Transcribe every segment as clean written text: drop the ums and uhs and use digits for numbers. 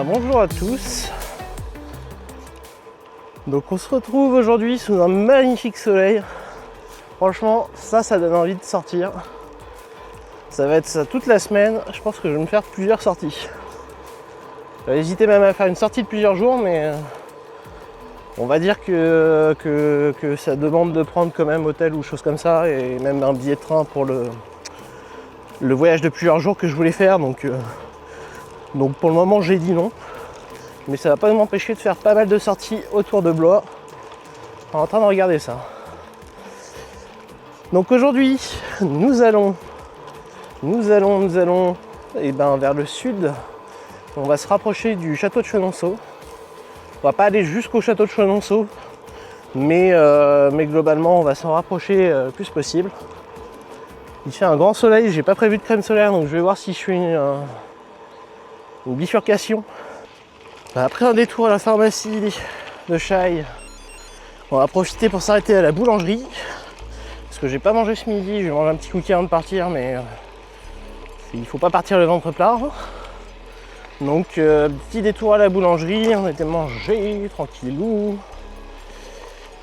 Bonjour à tous. Donc on se retrouve aujourd'hui sous un magnifique soleil. Franchement, ça donne envie de sortir. Ça va être ça toute la semaine. Je pense que je vais me faire plusieurs sorties. J'avais hésité même à faire une sortie de plusieurs jours, mais on va dire que ça demande de prendre quand même hôtel ou choses comme ça, et même un billet de train pour le voyage de plusieurs jours que je voulais faire. Donc pour le moment j'ai dit non. Mais ça va pas m'empêcher de faire pas mal de sorties autour de Blois en train de regarder ça. Donc aujourd'hui nous allons vers le sud. On va se rapprocher du château de Chenonceau. On va pas aller jusqu'au château de Chenonceau, mais globalement on va s'en rapprocher le plus possible. Il fait un grand soleil, j'ai pas prévu de crème solaire, donc je vais voir si je fais une bifurcation. Après un détour à la pharmacie de Chaille, on va profiter pour s'arrêter à la boulangerie. Parce que j'ai pas mangé ce midi, je vais manger un petit cookie avant de partir, mais il faut pas partir le ventre plat. Donc petit détour à la boulangerie, on était mangé tranquillou.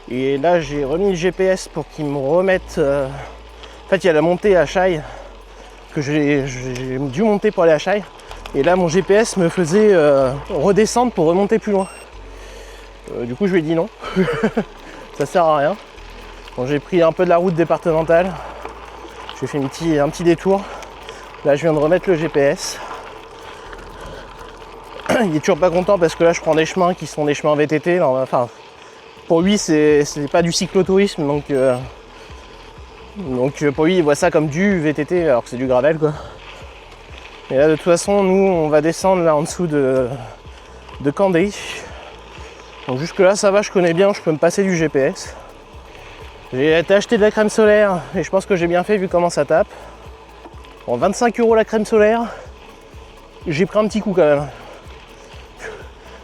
Et là j'ai remis le GPS pour qu'il me remette. En fait il y a la montée à Chaille que j'ai dû monter pour aller à Chaille. Et là mon GPS me faisait redescendre pour remonter plus loin. Du coup je lui ai dit non, ça sert à rien. Bon, j'ai pris un peu de la route départementale, j'ai fait un petit détour. Là je viens de remettre le GPS. Il est toujours pas content parce que là je prends des chemins qui sont des chemins VTT. Enfin, pour lui c'est pas du cyclotourisme, donc pour lui il voit ça comme du VTT alors que c'est du gravel quoi. Et là de toute façon nous on va descendre là en dessous de Candé. Donc jusque là ça va, je connais bien, je peux me passer du GPS. J'ai été acheter de la crème solaire et je pense que j'ai bien fait vu comment ça tape. Bon, 25 € la crème solaire, j'ai pris un petit coup quand même.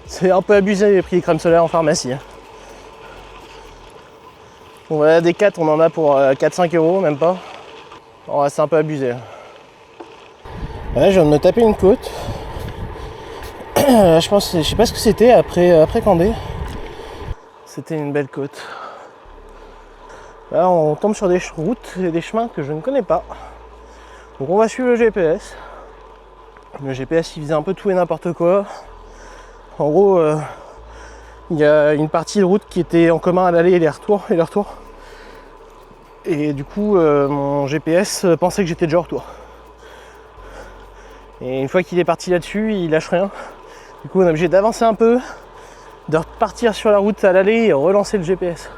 C'est un peu abusé les prix des crèmes solaires en pharmacie. Bon voilà, des 4 on en a pour 4-5 €, même pas. Bon, c'est un peu abusé. Là, je viens de me taper une côte. Je sais pas ce que c'était après Candé. C'était une belle côte. Là, on tombe sur des routes et des chemins que je ne connais pas. Donc, on va suivre le GPS. Le GPS, il faisait un peu tout et n'importe quoi. En gros, il y a une partie de route qui était en commun à l'aller et le retour. Et du coup, mon GPS pensait que j'étais déjà au retour. Et une fois qu'il est parti là-dessus, il lâche rien. Du coup on est obligé d'avancer un peu, de repartir sur la route à l'aller et relancer le GPS.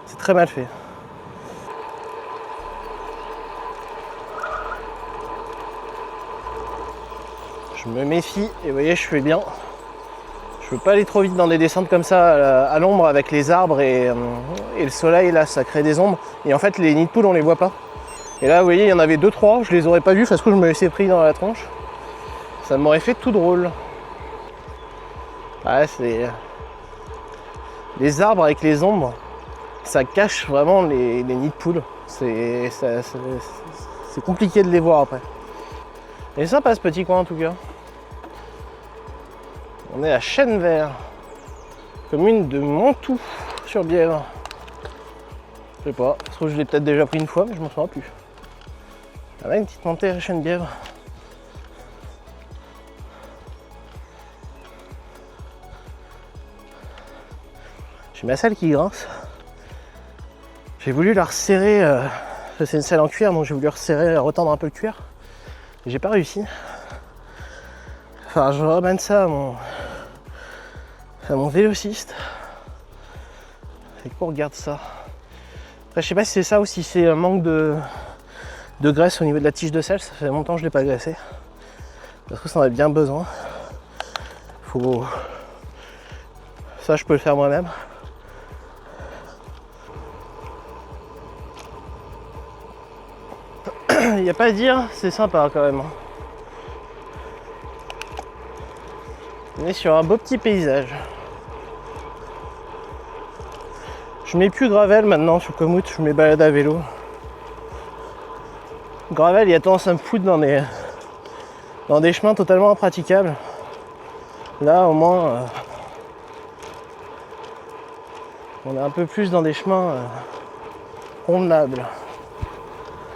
C'est très mal fait. Je me méfie et vous voyez je fais bien. Je veux pas aller trop vite dans des descentes comme ça à l'ombre avec les arbres et le soleil là ça crée des ombres. Et en fait les nids de poules on les voit pas. Et là vous voyez il y en avait 2-3, je les aurais pas vus parce que je me laissais pris dans la tronche. Ça m'aurait fait tout drôle. Ouais, c'est les arbres avec les ombres, ça cache vraiment les nids de poules. C'est compliqué de les voir après. Et sympa ce petit coin en tout cas. On est à Chêne-Vert, commune de Montou sur Bièvre. Je sais pas, je trouve que je l'ai peut-être déjà pris une fois, mais je m'en souviens plus. Ah là, une petite montée à Chêne-Bièvre. J'ai ma selle qui grince. J'ai voulu la resserrer. C'est une selle en cuir, donc j'ai voulu resserrer, retendre un peu le cuir. Et j'ai pas réussi. Enfin, je ramène ça à mon vélociste. Et qu'on regarde ça. Après, je sais pas si c'est ça ou si c'est un manque de graisse au niveau de la tige de selle. Ça fait longtemps que je l'ai pas graissé. Parce que ça en a bien besoin. Ça, je peux le faire moi-même. Il n'y a pas à dire, c'est sympa quand même. On est sur un beau petit paysage. Je mets plus gravel maintenant sur Komoot, je mets balade à vélo. Gravel, il y a tendance à me foutre dans des chemins totalement impraticables. Là au moins on est un peu plus dans des chemins convenables.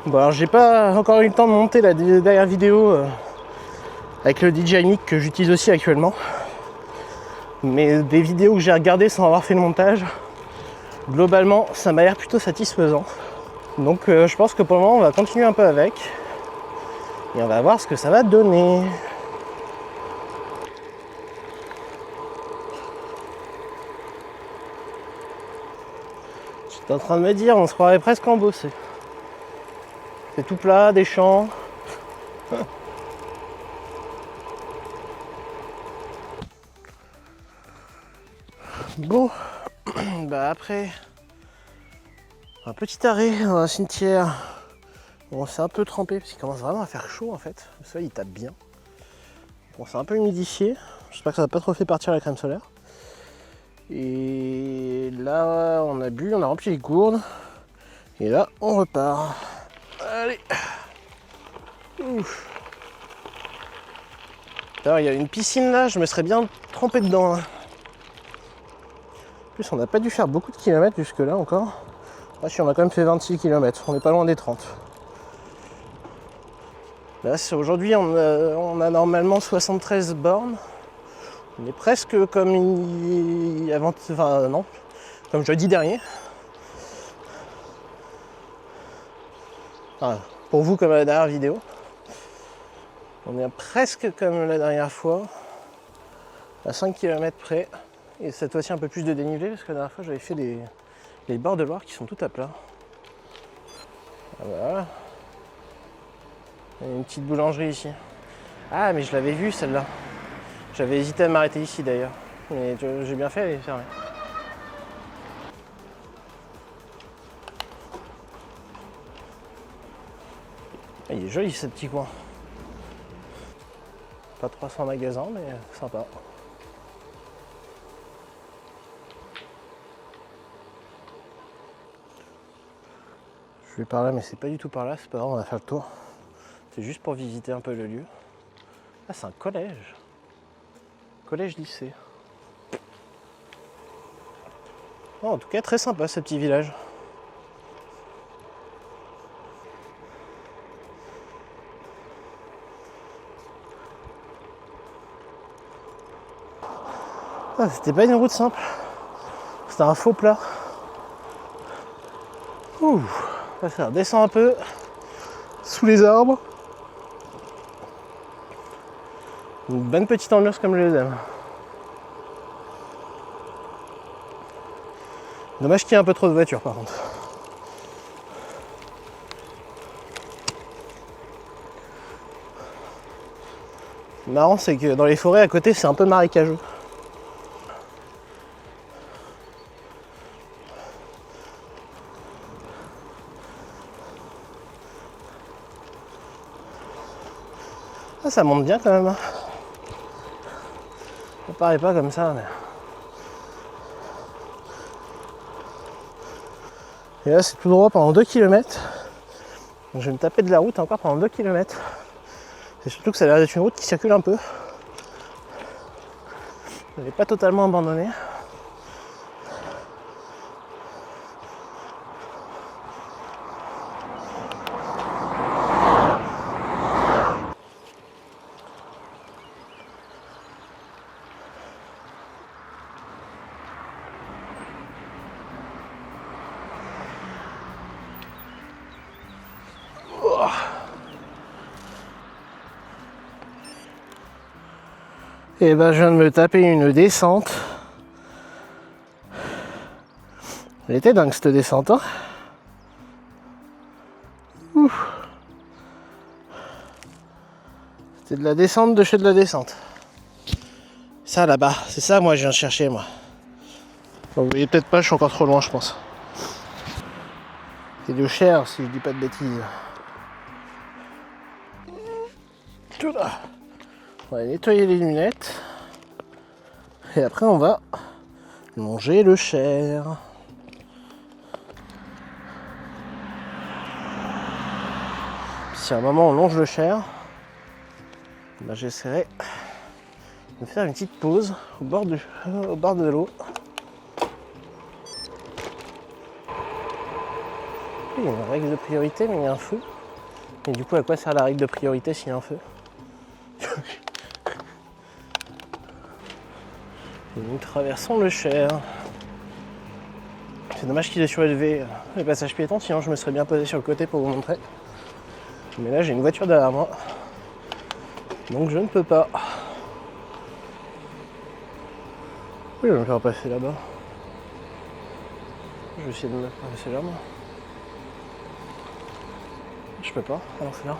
Bon alors j'ai pas encore eu le temps de monter la dernière vidéo avec le DJI Mic que j'utilise aussi actuellement. Mais des vidéos que j'ai regardées sans avoir fait le montage, globalement ça m'a l'air plutôt satisfaisant. Donc je pense que pour le moment on va continuer un peu avec. Et on va voir ce que ça va donner. J'étais en train de me dire, on se croirait presque en Bossé. C'est tout plat, des champs. Bon, bah après un petit arrêt dans un cimetière. On s'est un peu trempé parce qu'il commence vraiment à faire chaud en fait. Le soleil il tape bien. On s'est un peu humidifié. J'espère que ça n'a pas trop fait partir la crème solaire. Et là on a bu, on a rempli les gourdes. Et là on repart. Allez. Ouf. Alors, il y a une piscine là, je me serais bien trempé dedans. Hein. En plus on n'a pas dû faire beaucoup de kilomètres jusque là encore. Ah si, on a quand même fait 26 km, on n'est pas loin des 30. Là aujourd'hui on a normalement 73 bornes. On est presque comme avant, enfin non, comme jeudi dernier. Enfin, pour vous comme la dernière vidéo. On est presque comme la dernière fois, à 5 km près. Et cette fois-ci un peu plus de dénivelé parce que la dernière fois j'avais fait les bords de Loire qui sont tout à plat. Voilà. Il y a une petite boulangerie ici. Ah mais je l'avais vue celle-là. J'avais hésité à m'arrêter ici d'ailleurs. Mais j'ai bien fait, elle est fermée. Ah, il est joli ce petit coin. Pas 300 magasins mais sympa. Je vais par là mais c'est pas du tout par là, c'est pas grave, on va faire le tour. C'est juste pour visiter un peu le lieu. Ah c'est un collège. Collège-lycée. Oh, en tout cas très sympa ce petit village. Ah, c'était pas une route simple. C'était un faux plat. Ouh. Ça redescend un peu sous les arbres. Une bonne petite ambiance comme je les aime. Dommage qu'il y ait un peu trop de voitures par contre. Le marrant c'est que dans les forêts à côté c'est un peu marécageux. Ah, ça monte bien quand même. Ça paraît pas comme ça. Mais... Et là c'est tout droit pendant 2 km. Donc, je vais me taper de la route encore pendant 2 km. Et surtout que ça a l'air d'être une route qui circule un peu. Elle n'est pas totalement abandonnée. Et ben je viens de me taper une descente. Elle était dingue cette descente. Hein. C'était de la descente de chez de la descente. Ça là-bas, c'est ça moi je viens de chercher moi. Bon, vous voyez peut-être pas, je suis encore trop loin je pense. C'est de Cher si je dis pas de bêtises. Tout là. On va nettoyer les lunettes. Et après on va longer le Cher. Si à un moment on longe le Cher, ben j'essaierai de faire une petite pause au bord de l'eau. Il y a une règle de priorité, mais il y a un feu. Et du coup, à quoi sert la règle de priorité s'il y a un feu? Et nous traversons le Cher. C'est dommage qu'il ait surélevé les passages piétons, sinon je me serais bien posé sur le côté pour vous montrer. Mais là, j'ai une voiture derrière moi, donc je ne peux pas. Oui, je vais me faire passer là-bas. Je vais essayer de me faire passer là, moi. Je peux pas, alors c'est là.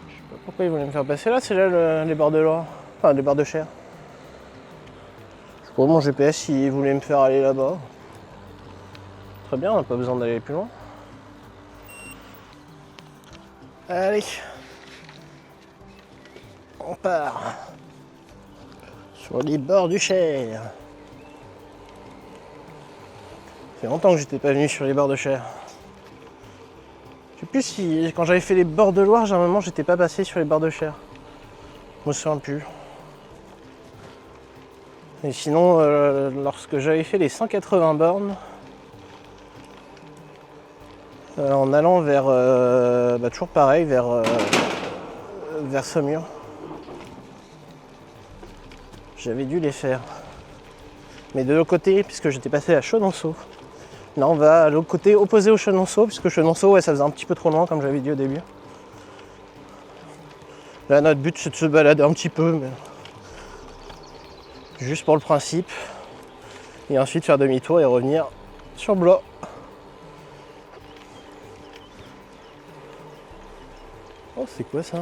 Je sais pas pourquoi ils voulaient me faire passer là, c'est là les bords de Loire. Enfin, les bords de Cher. Je sais pas, mon GPS il voulait me faire aller là-bas. Très bien, on n'a pas besoin d'aller plus loin. Allez, on part sur les bords du Cher. Ça fait longtemps que j'étais pas venu sur les bords de Cher. Je sais plus si quand j'avais fait les bords de Loire, généralement j'étais pas passé sur les bords de Cher. Je me souviens plus. Et sinon, lorsque j'avais fait les 180 bornes, en allant vers, toujours pareil, vers Saumur, j'avais dû les faire. Mais de l'autre côté, puisque j'étais passé à Chenonceau. Là, on va à l'autre côté opposé au Chenonceau, puisque Chenonceau, ouais, ça faisait un petit peu trop loin, comme j'avais dit au début. Là, notre but, c'est de se balader un petit peu, mais juste pour le principe. Et ensuite faire demi-tour et revenir sur Blois. Oh, c'est quoi ça?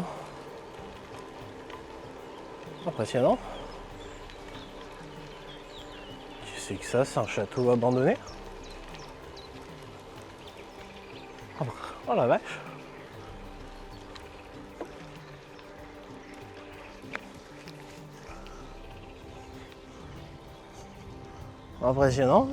Impressionnant. Qu'est-ce que c'est que ça? C'est un château abandonné? Oh la vache! Impressionnant.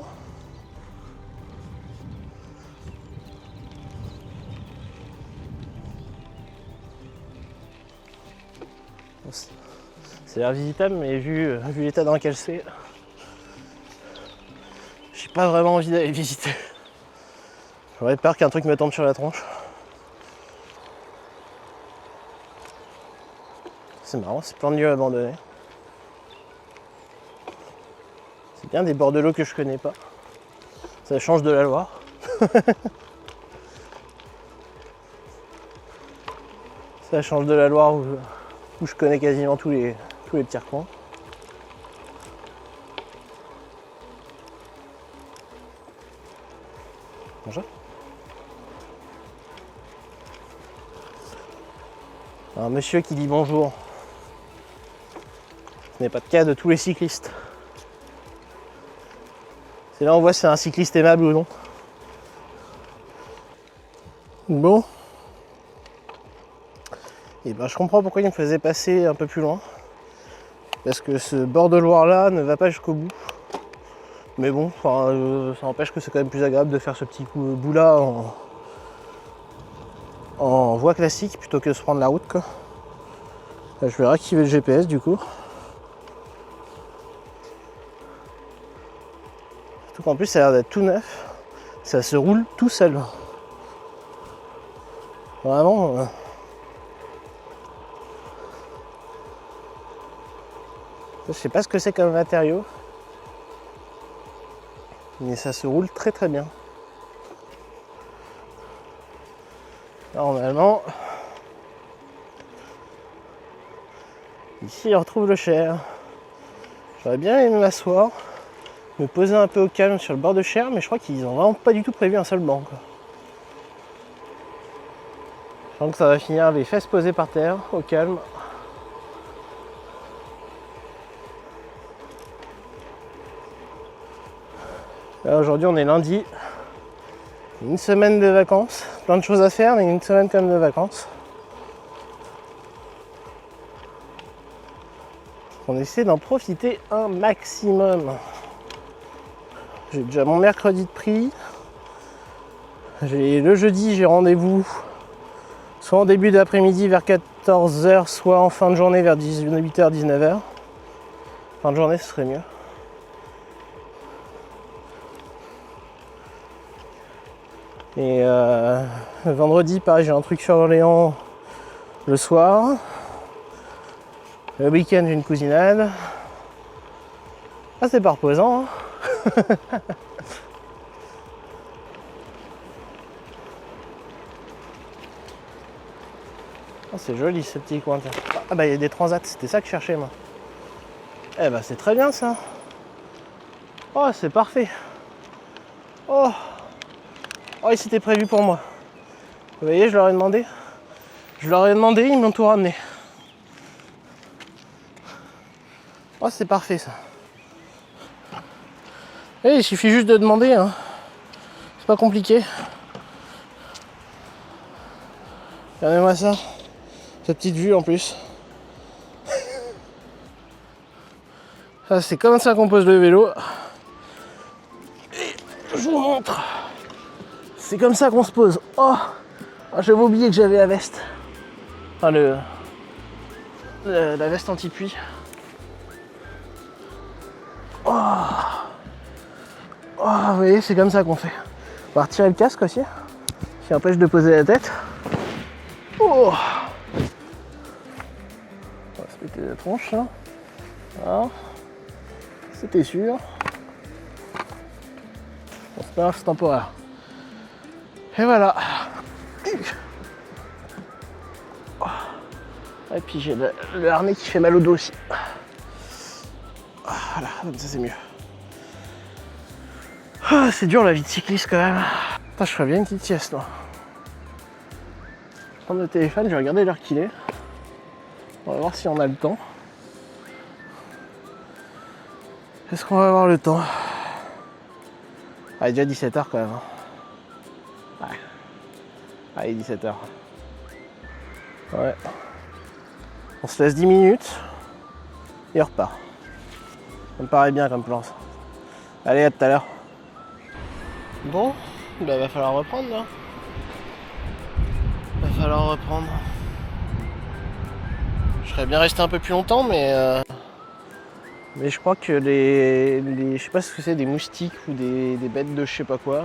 C'est l'air visitable, mais vu l'état dans lequel c'est, j'ai pas vraiment envie d'aller visiter. J'aurais peur qu'un truc me tombe sur la tronche. C'est marrant, c'est plein de lieux abandonnés. C'est bien des bords de l'eau que je connais pas. Ça change de la Loire. Ça change de la Loire où je connais quasiment tous les petits recoins. Bonjour. Un monsieur qui dit bonjour. Ce n'est pas le cas de tous les cyclistes. C'est là on voit si c'est un cycliste aimable ou non. Bon. Et ben je comprends pourquoi il me faisait passer un peu plus loin. Parce que ce bord de Loire là ne va pas jusqu'au bout. Mais bon, ça n'empêche que c'est quand même plus agréable de faire ce petit bout là en voie classique plutôt que de se prendre la route, quoi. Là, je vais réactiver le GPS du coup. Surtout qu'en plus ça a l'air d'être tout neuf. Ça se roule tout seul. Vraiment. Je sais pas ce que c'est comme matériau. Mais ça se roule très très bien. Normalement, ici on retrouve le Cher. J'aurais bien aimé m'asseoir, me poser un peu au calme sur le bord de Cher, mais je crois qu'ils ont vraiment pas du tout prévu un seul banc, quoi. Je pense que ça va finir les fesses posées par terre, au calme. Là aujourd'hui on est lundi. Une semaine de vacances, plein de choses à faire, mais une semaine quand même de vacances. On essaie d'en profiter un maximum. J'ai déjà mon mercredi de prix. Le jeudi, j'ai rendez-vous soit en début d'après-midi vers 14h, soit en fin de journée vers 18h, 19h. Fin de journée, ce serait mieux. Et vendredi, pareil, j'ai un truc sur Orléans le soir. Le week-end, j'ai une cousinade. Ah, c'est pas reposant, hein. Oh, c'est joli ce petit coin. Ah bah il y a des transats, c'était ça que je cherchais moi. Eh bah c'est très bien ça. Oh c'est parfait. Oh, oh et c'était prévu pour moi. Vous voyez, je leur ai demandé. Je leur ai demandé, ils m'ont tout ramené. Oh c'est parfait ça. Et il suffit juste de demander, hein. C'est pas compliqué. Regardez-moi ça. Cette petite vue en plus. Ça, c'est comme ça qu'on pose le vélo. Et je vous montre. C'est comme ça qu'on se pose. Oh, j'avais oublié que j'avais la veste. Enfin, la veste anti-pluie. Oh, vous voyez, c'est comme ça qu'on fait. On va retirer le casque aussi, qui empêche de poser la tête. Oh. On va se péter la tronche là. Voilà. C'était sûr. Bon, c'est pas grave, c'est temporaire. Et voilà. Et puis j'ai le harnais qui fait mal au dos aussi. Voilà, comme ça c'est mieux. Ah, c'est dur la vie de cycliste quand même. Putain, je ferais bien une petite sieste moi. Je vais prendre le téléphone, je vais regarder l'heure qu'il est. On va voir si on a le temps. Est-ce qu'on va avoir le temps? Ah, il est déjà 17h quand même. Ouais. Allez, 17h. Ouais. On se laisse 10 minutes et on repart. Ça me paraît bien comme plan ça. Allez, à tout à l'heure. Bon, bah va falloir reprendre là. Va falloir reprendre. Je serais bien resté un peu plus longtemps, mais je crois que je sais pas ce que c'est, des moustiques ou des bêtes de je sais pas quoi.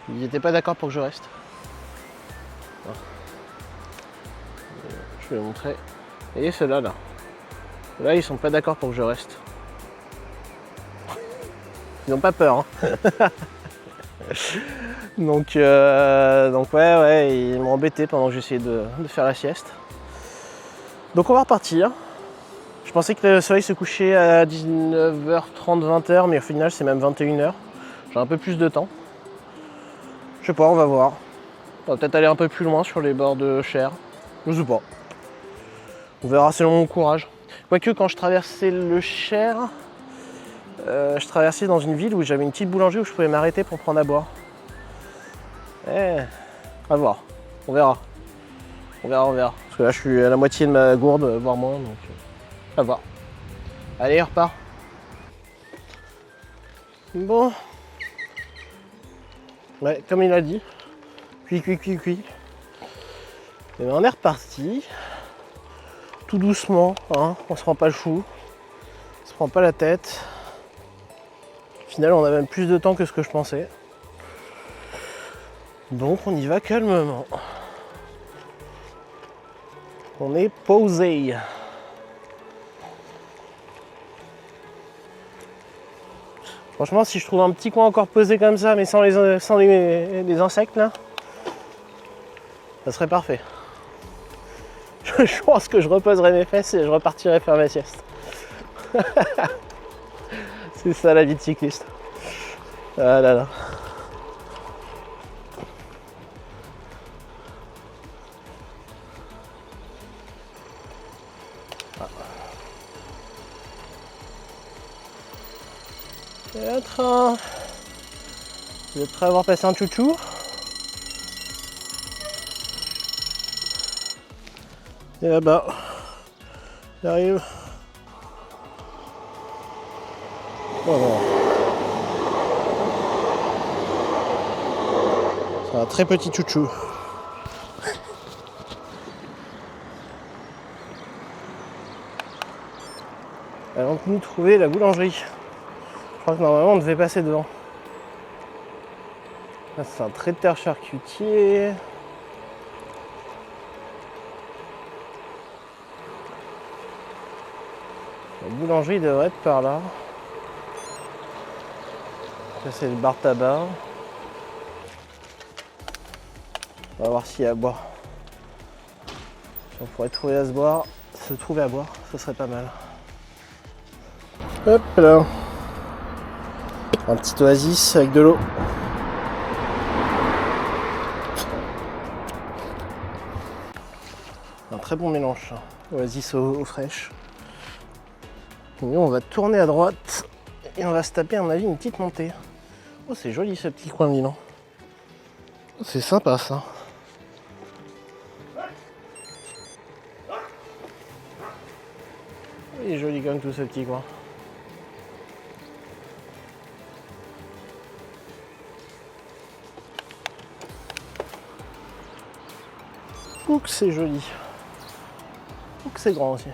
Ils n'étaient pas d'accord pour que je reste. Alors, je vais vous montrer. Vous voyez ceux-là là. Là ils sont pas d'accord pour que je reste. Ils n'ont pas peur. Hein. donc ouais, ils m'ont embêté pendant que j'essayais de faire la sieste. Donc on va repartir. Je pensais que le soleil se couchait à 19h30, 20h, mais au final c'est même 21h. J'ai un peu plus de temps. Je sais pas, on va voir. On va peut-être aller un peu plus loin sur les bords de Cher. Je sais pas. On verra selon mon courage. Quoique quand je traversais le Cher, je traversais dans une ville où j'avais une petite boulangerie où je pouvais m'arrêter pour prendre à boire. À voir. On verra. On verra. Parce que là je suis à la moitié de ma gourde, voire moins, donc à voir. Allez, on repart. Bon. Ouais, comme il a dit. Cuit. Et bien on est reparti. Tout doucement, hein, on se prend pas le chou. On se prend pas la tête. Au final, on a même plus de temps que ce que je pensais. Donc on y va calmement. On est posé. Franchement, si je trouve un petit coin encore posé comme ça, mais sans les insectes là, ça serait parfait. Je pense que je reposerai mes fesses et je repartirai faire ma sieste. C'est ça la vie de cycliste. Ah là là. Et un train. Vous êtes prêts à avoir passé un chouchou? Et là-bas, j'arrive. Oh non. Un très petit chouchou. Alors nous trouver la boulangerie. Je crois que normalement on devait passer devant. Là c'est un traiteur charcutier. La boulangerie devrait être par là. Là c'est le bar tabac. On va voir s'il y a à boire. Si on pourrait trouver à se boire, se trouver à boire, ce serait pas mal. Hop là. Un petit oasis avec de l'eau. Un très bon mélange. Oasis eau fraîche. Et nous on va tourner à droite et on va se taper à mon avis une petite montée. Oh c'est joli ce petit coin de Milan. C'est sympa ça. Il est joli comme tout ce petit coin. Ouh que c'est joli. Ouh que c'est grand aussi.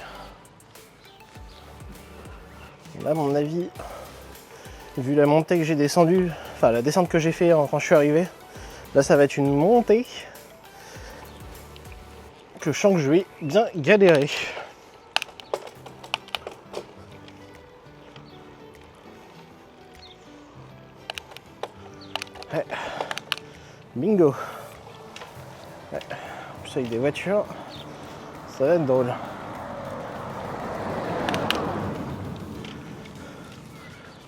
Là à mon avis, vu la montée que j'ai descendue, enfin la descente que j'ai fait quand je suis arrivé, là ça va être une montée que je sens que je vais bien galérer. Ouais. Bingo. Ouais. En plus avec des voitures, ça va être drôle.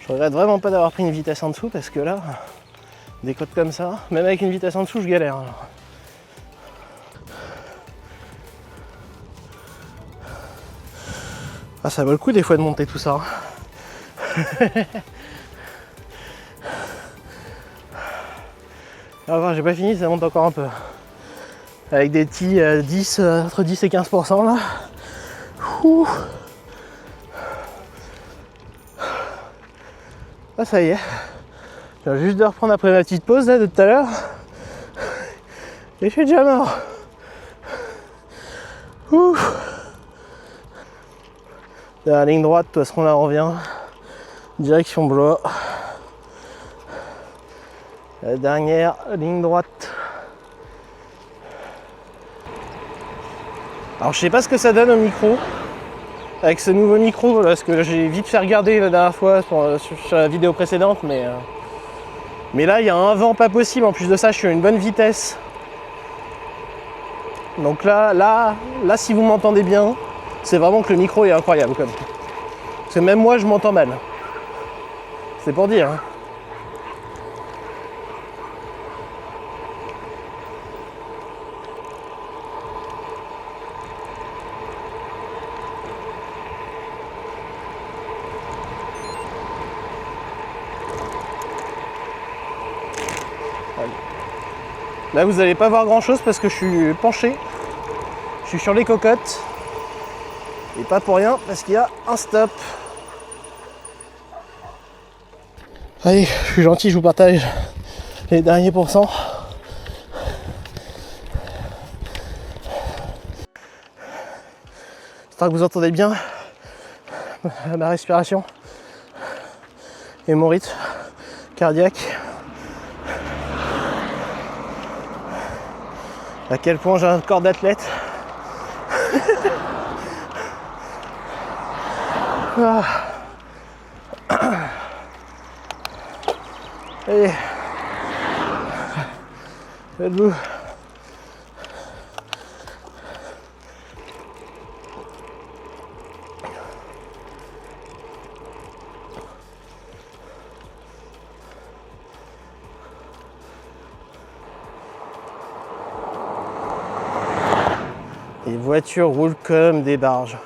Je regrette vraiment pas d'avoir pris une vitesse en dessous parce que là, des côtes comme ça, même avec une vitesse en dessous, je galère. Alors. Ah, ça vaut le coup des fois de monter tout ça. Alors, j'ai pas fini, ça monte encore un peu. Avec des petits 10, entre 10 et 15% là. Ouh. Ah ça y est. Je viens juste de reprendre après ma petite pause là de tout à l'heure. Et je suis déjà mort. Ouh. Dans la ligne droite, de toute façon là on revient. Direction Blois. La dernière ligne droite. Alors je sais pas ce que ça donne au micro. Avec ce nouveau micro, là, ce que j'ai vite fait regarder la dernière fois sur la vidéo précédente, mais là il y a un vent pas possible. En plus de ça, je suis à une bonne vitesse. Donc là si vous m'entendez bien, c'est vraiment que le micro est incroyable comme. Parce que même moi je m'entends mal. C'est pour dire. Hein. Là vous n'allez pas voir grand chose parce que je suis penché. Je suis sur les cocottes. Et pas pour rien parce qu'il y a un stop. Allez, je suis gentil, je vous partage les derniers pourcents. J'espère que vous entendez bien ma respiration et mon rythme cardiaque. À quel point j'ai un corps d'athlète. Ah. Allez, faites-vous. Les voitures roulent comme des barges.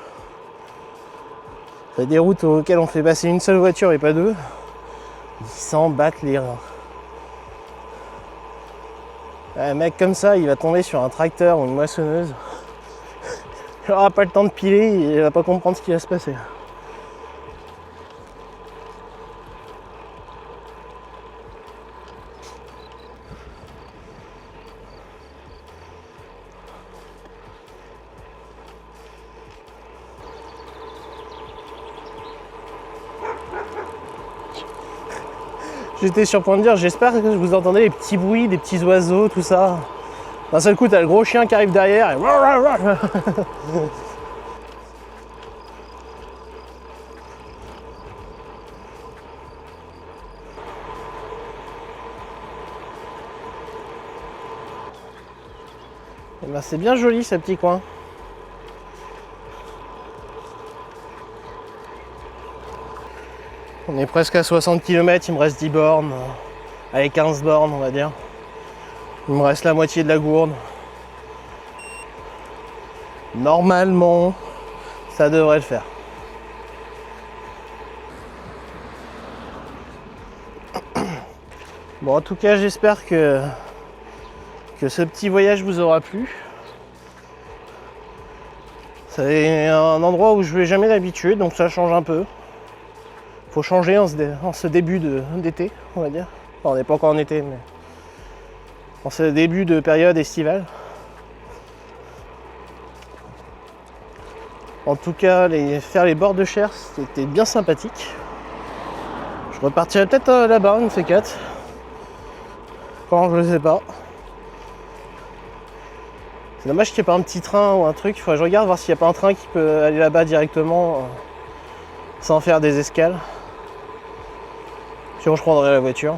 Il y a des routes auxquelles on fait passer une seule voiture et pas deux. Ils s'en battent les reins. Un mec comme ça, il va tomber sur un tracteur ou une moissonneuse. Il n'aura pas le temps de piler, il va pas comprendre ce qui va se passer. J'étais sur le point de dire, j'espère que vous entendez les petits bruits, des petits oiseaux, tout ça. D'un seul coup, t'as le gros chien qui arrive derrière et... Et ben, c'est bien joli ce petit coin. On est presque à 60 km, il me reste 10 bornes. Allez, 15 bornes on va dire. Il me reste la moitié de la gourde. Normalement, ça devrait le faire. Bon, en tout cas, j'espère que ce petit voyage vous aura plu. C'est un endroit où je vais jamais d'habitude, donc ça change un peu. Faut changer en ce début d'été, on va dire. Enfin, on n'est pas encore en été, mais en ce début de période estivale. En tout cas, faire les bords de Cher, c'était bien sympathique. Je repartirai peut-être là-bas, une de ces quatre. Quand, je ne sais pas. C'est dommage qu'il n'y ait pas un petit train ou un truc. Il faudrait que je regarde voir s'il n'y a pas un train qui peut aller là-bas directement sans faire des escales. Sinon, je prendrai la voiture.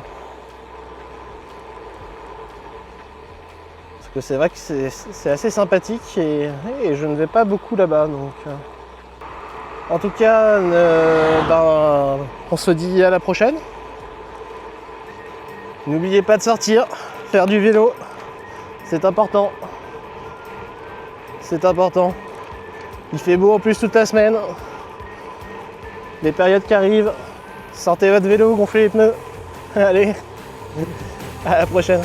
Parce que c'est vrai que c'est assez sympathique et je ne vais pas beaucoup là-bas. Donc, en tout cas, on se dit à la prochaine. N'oubliez pas de sortir, faire du vélo. C'est important. C'est important. Il fait beau en plus toute la semaine. Les périodes qui arrivent. Sortez votre vélo, gonflez les pneus. Allez, à la prochaine.